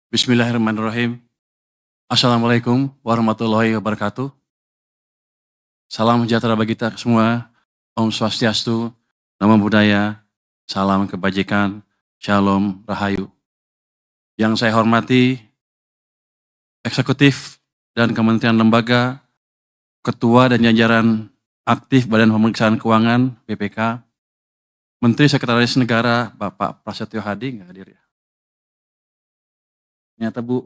Bismillahirrahmanirrahim. Assalamualaikum warahmatullahi wabarakatuh. Salam sejahtera bagi kita semua. Om Swastiastu, Namo Buddhaya, salam kebajikan, Shalom Rahayu. Yang saya hormati, eksekutif dan kementerian lembaga, ketua dan jajaran aktif Badan Pemeriksaan Keuangan BPK, Menteri Sekretaris Negara Bapak Prasetyo Hadi nggak hadir ya? Ternyata Bu,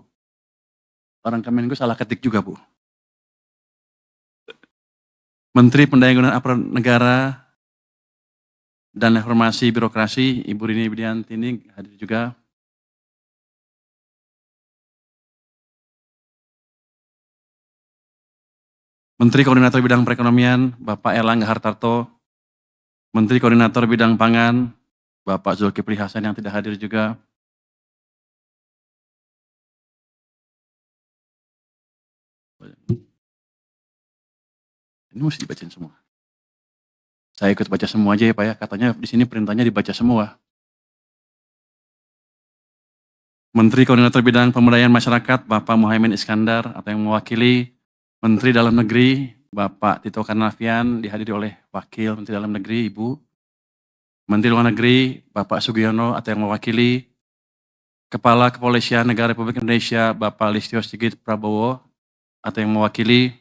orang Kemenko salah ketik juga Bu. Menteri Pendayagunaan Aparatur Negara dan Reformasi Birokrasi, Ibu Rini Widiantini hadir juga. Menteri Koordinator Bidang Perekonomian, Bapak Erlangga Hartarto. Menteri Koordinator Bidang Pangan, Bapak Zulkifli Hasan yang tidak hadir juga. Ini mesti dibacain semua. Saya ikut baca semua aja ya Pak ya, katanya di sini perintahnya dibaca semua. Menteri Koordinator Bidang Pemberdayaan Masyarakat, Bapak Muhaimin Iskandar, atau yang mewakili Menteri Dalam Negeri, Bapak Tito Karnavian, dihadiri oleh Wakil Menteri Dalam Negeri, Ibu. Menteri Luar Negeri, Bapak Sugiono, atau yang mewakili Kepala Kepolisian Negara Republik Indonesia, Bapak Listio Sigit Prabowo, atau yang mewakili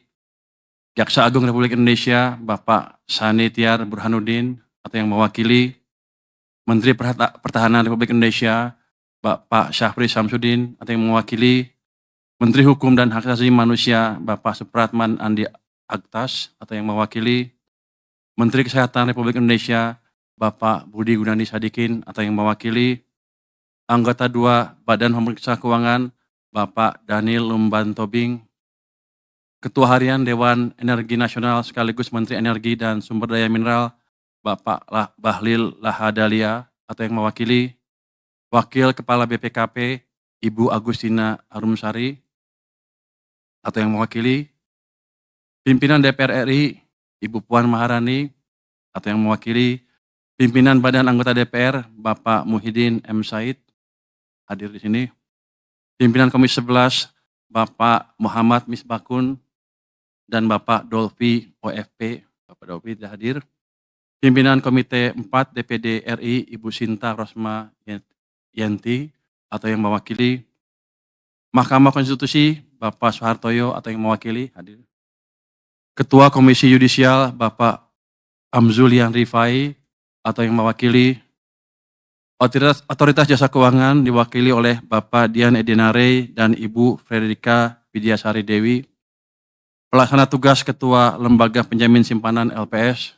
Jaksa Agung Republik Indonesia, Bapak Sani Tiar Burhanuddin, atau yang mewakili Menteri Pertahanan Republik Indonesia, Bapak Syafri Samsudin, atau yang mewakili Menteri Hukum dan Hak Asasi Manusia, Bapak Supratman Andi Aktas, atau yang mewakili Menteri Kesehatan Republik Indonesia, Bapak Budi Gunadi Sadikin, atau yang mewakili Anggota 2 Badan Pemeriksa Keuangan, Bapak Daniel Lumban Tobing, Ketua Harian Dewan Energi Nasional sekaligus Menteri Energi dan Sumber Daya Mineral, Bapak Bahlil Lahadalia, atau yang mewakili Wakil Kepala BPKP, Ibu Agustina Arumsari, atau yang mewakili Pimpinan DPR RI, Ibu Puan Maharani, atau yang mewakili Pimpinan Badan Anggota DPR, Bapak Muhyiddin M. Said, hadir di sini. Pimpinan Komisi 11, Bapak Muhammad Misbakun, dan Bapak Dolfi OFP, Bapak Dolfi tidak hadir. Pimpinan Komite 4 DPD RI, Ibu Sinta Rosma Yanti, atau yang mewakili Mahkamah Konstitusi, Bapak Soehartoyo, atau yang mewakili, hadir. Ketua Komisi Yudisial, Bapak Amzulian Rifai, atau yang mewakili Otoritas Jasa Keuangan, diwakili oleh Bapak Dian Edinare dan Ibu Frederika Widyasari Dewi. Pelaksana tugas Ketua Lembaga Penjamin Simpanan LPS,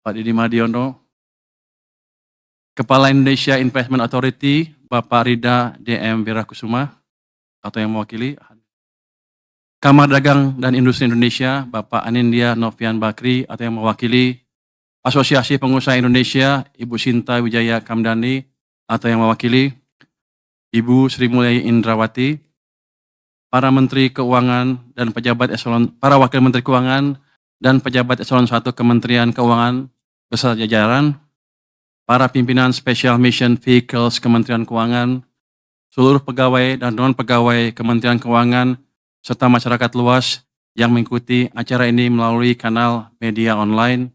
Pak Didi Madiono. Kepala Indonesia Investment Authority, Bapak Rida DM Wirakusuma, atau yang mewakili. Kamar Dagang dan Industri Indonesia, Bapak Anindya Novian Bakri, atau yang mewakili Asosiasi Pengusaha Indonesia, Ibu Sinta Wijaya Kamdani, atau yang mewakili Ibu Sri Mulyani Indrawati. Para Menteri Keuangan dan para Wakil Menteri Keuangan dan pejabat eselon 1 Kementerian Keuangan beserta jajaran, para pimpinan Special Mission Vehicles Kementerian Keuangan, seluruh pegawai dan non-pegawai Kementerian Keuangan, serta masyarakat luas yang mengikuti acara ini melalui kanal media online,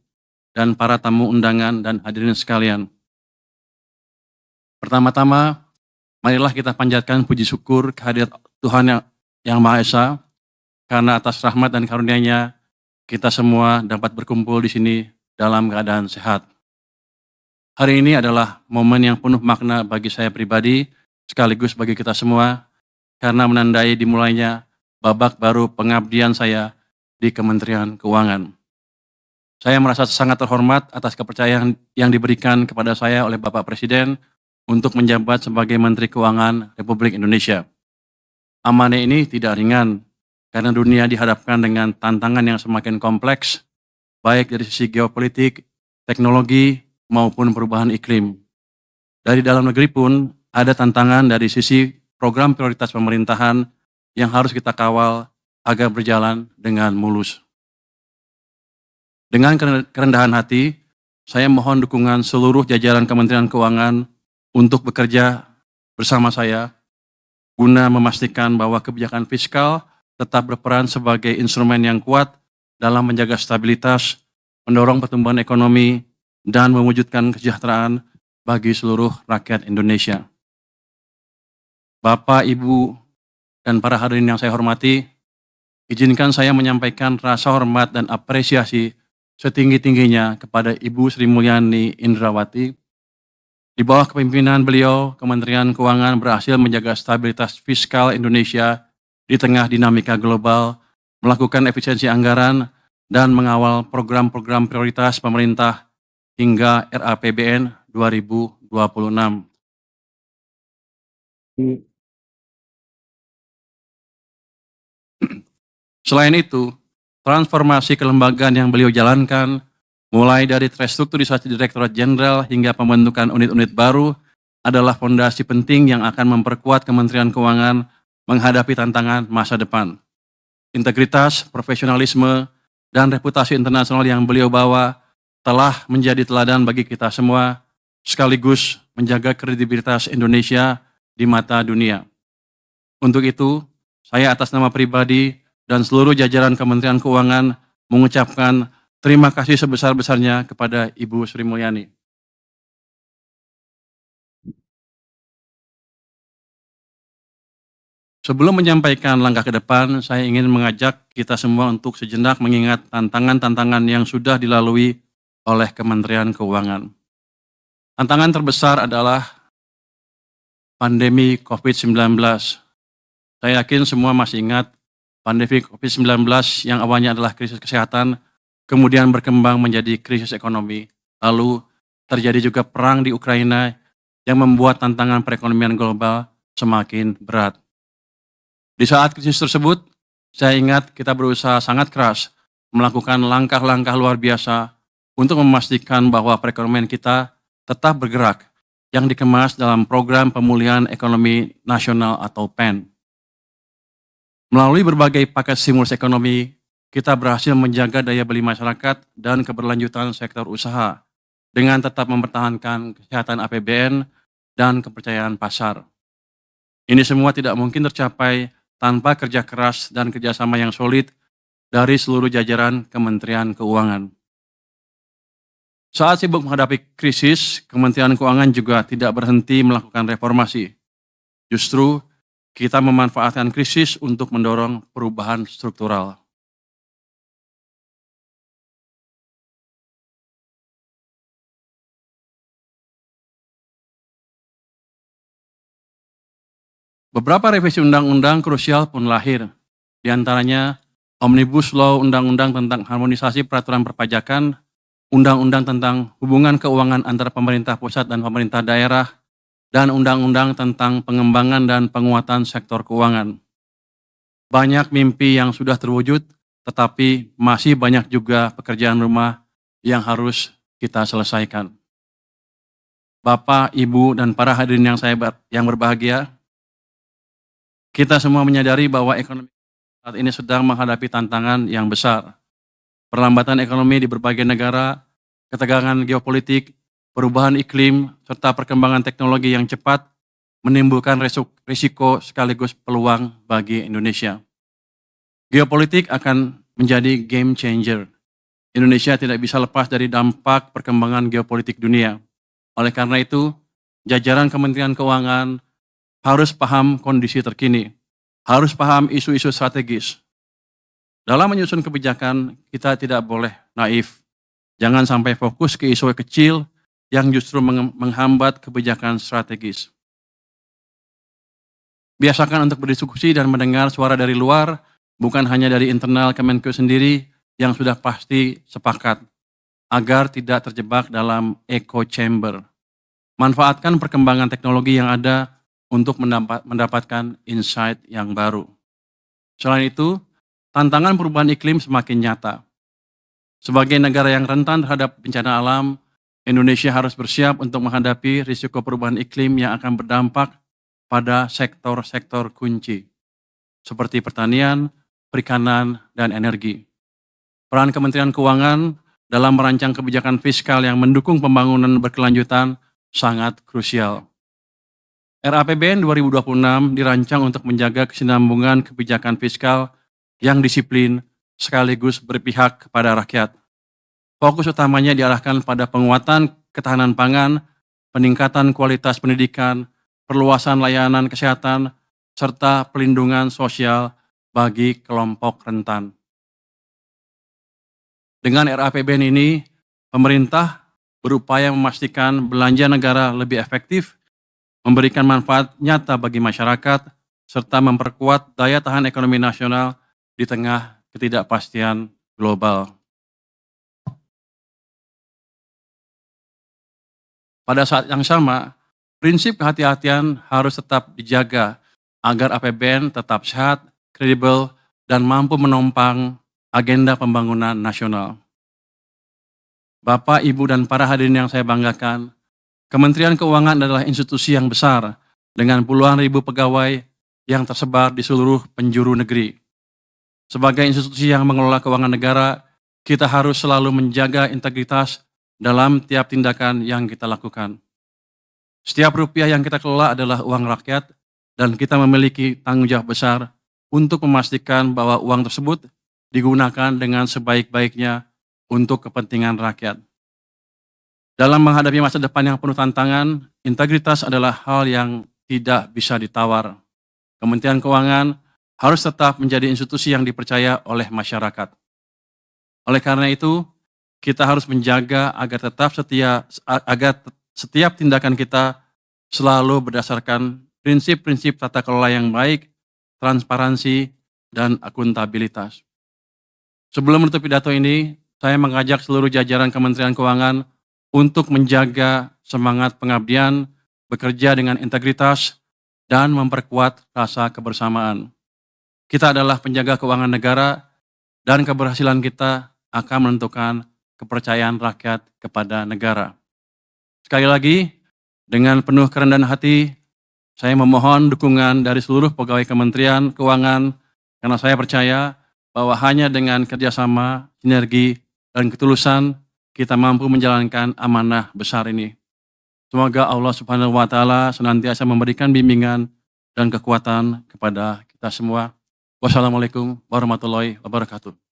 dan para tamu undangan dan hadirin sekalian. Pertama-tama, marilah kita panjatkan puji syukur kehadirat Tuhan yang Maha Esa, karena atas rahmat dan karunia-Nya kita semua dapat berkumpul di sini dalam keadaan sehat. Hari ini adalah momen yang penuh makna bagi saya pribadi, sekaligus bagi kita semua, karena menandai dimulainya babak baru pengabdian saya di Kementerian Keuangan. Saya merasa sangat terhormat atas kepercayaan yang diberikan kepada saya oleh Bapak Presiden untuk menjabat sebagai Menteri Keuangan Republik Indonesia. Amanah ini tidak ringan, karena dunia dihadapkan dengan tantangan yang semakin kompleks, baik dari sisi geopolitik, teknologi, maupun perubahan iklim. Dari dalam negeri pun ada tantangan dari sisi program prioritas pemerintahan yang harus kita kawal agar berjalan dengan mulus. Dengan kerendahan hati, saya mohon dukungan seluruh jajaran Kementerian Keuangan untuk bekerja bersama saya guna memastikan bahwa kebijakan fiskal tetap berperan sebagai instrumen yang kuat dalam menjaga stabilitas, mendorong pertumbuhan ekonomi, dan mewujudkan kesejahteraan bagi seluruh rakyat Indonesia. Bapak, Ibu, dan para hadirin yang saya hormati, izinkan saya menyampaikan rasa hormat dan apresiasi setinggi-tingginya kepada Ibu Sri Mulyani Indrawati. Di bawah kepemimpinan beliau, Kementerian Keuangan berhasil menjaga stabilitas fiskal Indonesia di tengah dinamika global, melakukan efisiensi anggaran, dan mengawal program-program prioritas pemerintah hingga RAPBN 2026. Selain itu, transformasi kelembagaan yang beliau jalankan, mulai dari restrukturisasi Direktorat Jenderal hingga pembentukan unit-unit baru, adalah fondasi penting yang akan memperkuat Kementerian Keuangan menghadapi tantangan masa depan. Integritas, profesionalisme, dan reputasi internasional yang beliau bawa telah menjadi teladan bagi kita semua, sekaligus menjaga kredibilitas Indonesia di mata dunia. Untuk itu, saya atas nama pribadi dan seluruh jajaran Kementerian Keuangan mengucapkan terima kasih sebesar-besarnya kepada Ibu Sri Mulyani. Sebelum menyampaikan langkah ke depan, saya ingin mengajak kita semua untuk sejenak mengingat tantangan-tantangan yang sudah dilalui oleh Kementerian Keuangan. Tantangan terbesar adalah pandemi COVID-19. Saya yakin semua masih ingat pandemi COVID-19 yang awalnya adalah krisis kesehatan, kemudian berkembang menjadi krisis ekonomi. Lalu terjadi juga perang di Ukraina yang membuat tantangan perekonomian global semakin berat. Di saat krisis tersebut, saya ingat kita berusaha sangat keras melakukan langkah-langkah luar biasa untuk memastikan bahwa perekonomian kita tetap bergerak yang dikemas dalam program pemulihan ekonomi nasional atau PEN. Melalui berbagai paket stimulus ekonomi, kita berhasil menjaga daya beli masyarakat dan keberlanjutan sektor usaha dengan tetap mempertahankan kesehatan APBN dan kepercayaan pasar. Ini semua tidak mungkin tercapai tanpa kerja keras dan kerjasama yang solid dari seluruh jajaran Kementerian Keuangan. Saat sibuk menghadapi krisis, Kementerian Keuangan juga tidak berhenti melakukan reformasi. Justru, kita memanfaatkan krisis untuk mendorong perubahan struktural. Beberapa revisi undang-undang krusial pun lahir, di antaranya Omnibus Law Undang-Undang tentang Harmonisasi Peraturan Perpajakan, Undang-Undang tentang Hubungan Keuangan antara Pemerintah Pusat dan Pemerintah Daerah, dan Undang-Undang tentang Pengembangan dan Penguatan Sektor Keuangan. Banyak mimpi yang sudah terwujud, tetapi masih banyak juga pekerjaan rumah yang harus kita selesaikan. Bapak, Ibu, dan para hadirin yang berbahagia, kita semua menyadari bahwa ekonomi saat ini sedang menghadapi tantangan yang besar. Perlambatan ekonomi di berbagai negara, ketegangan geopolitik, perubahan iklim, serta perkembangan teknologi yang cepat menimbulkan risiko sekaligus peluang bagi Indonesia. Geopolitik akan menjadi game changer. Indonesia tidak bisa lepas dari dampak perkembangan geopolitik dunia. Oleh karena itu, jajaran Kementerian Keuangan harus paham kondisi terkini, harus paham isu-isu strategis. Dalam menyusun kebijakan, kita tidak boleh naif. Jangan sampai fokus ke isu kecil yang justru menghambat kebijakan strategis. Biasakan untuk berdiskusi dan mendengar suara dari luar, bukan hanya dari internal Kemenku sendiri yang sudah pasti sepakat, agar tidak terjebak dalam echo chamber. Manfaatkan perkembangan teknologi yang ada untuk mendapatkan insight yang baru. Selain itu, tantangan perubahan iklim semakin nyata. Sebagai negara yang rentan terhadap bencana alam, Indonesia harus bersiap untuk menghadapi risiko perubahan iklim yang akan berdampak pada sektor-sektor kunci, seperti pertanian, perikanan, dan energi. Peran Kementerian Keuangan dalam merancang kebijakan fiskal yang mendukung pembangunan berkelanjutan sangat krusial. RAPBN 2026 dirancang untuk menjaga kesinambungan kebijakan fiskal yang disiplin sekaligus berpihak kepada rakyat. Fokus utamanya diarahkan pada penguatan ketahanan pangan, peningkatan kualitas pendidikan, perluasan layanan kesehatan, serta pelindungan sosial bagi kelompok rentan. Dengan RAPBN ini, pemerintah berupaya memastikan belanja negara lebih efektif, memberikan manfaat nyata bagi masyarakat, serta memperkuat daya tahan ekonomi nasional di tengah ketidakpastian global. Pada saat yang sama, prinsip kehati-hatian harus tetap dijaga agar APBN tetap sehat, kredibel, dan mampu menopang agenda pembangunan nasional. Bapak, Ibu, dan para hadirin yang saya banggakan, Kementerian Keuangan adalah institusi yang besar dengan puluhan ribu pegawai yang tersebar di seluruh penjuru negeri. Sebagai institusi yang mengelola keuangan negara, kita harus selalu menjaga integritas dalam tiap tindakan yang kita lakukan. Setiap rupiah yang kita kelola adalah uang rakyat dan kita memiliki tanggung jawab besar untuk memastikan bahwa uang tersebut digunakan dengan sebaik-baiknya untuk kepentingan rakyat. Dalam menghadapi masa depan yang penuh tantangan, integritas adalah hal yang tidak bisa ditawar. Kementerian Keuangan harus tetap menjadi institusi yang dipercaya oleh masyarakat. Oleh karena itu, kita harus menjaga agar setiap tindakan kita selalu berdasarkan prinsip-prinsip tata kelola yang baik, transparansi, dan akuntabilitas. Sebelum menutup pidato ini, saya mengajak seluruh jajaran Kementerian Keuangan untuk menjaga semangat pengabdian, bekerja dengan integritas, dan memperkuat rasa kebersamaan. Kita adalah penjaga keuangan negara, dan keberhasilan kita akan menentukan kepercayaan rakyat kepada negara. Sekali lagi, dengan penuh kerendahan hati, saya memohon dukungan dari seluruh pegawai Kementerian Keuangan, karena saya percaya bahwa hanya dengan kerjasama, sinergi, dan ketulusan, kita mampu menjalankan amanah besar ini. Semoga Allah Subhanahu wa Ta'ala senantiasa memberikan bimbingan dan kekuatan kepada kita semua. Wassalamualaikum warahmatullahi wabarakatuh.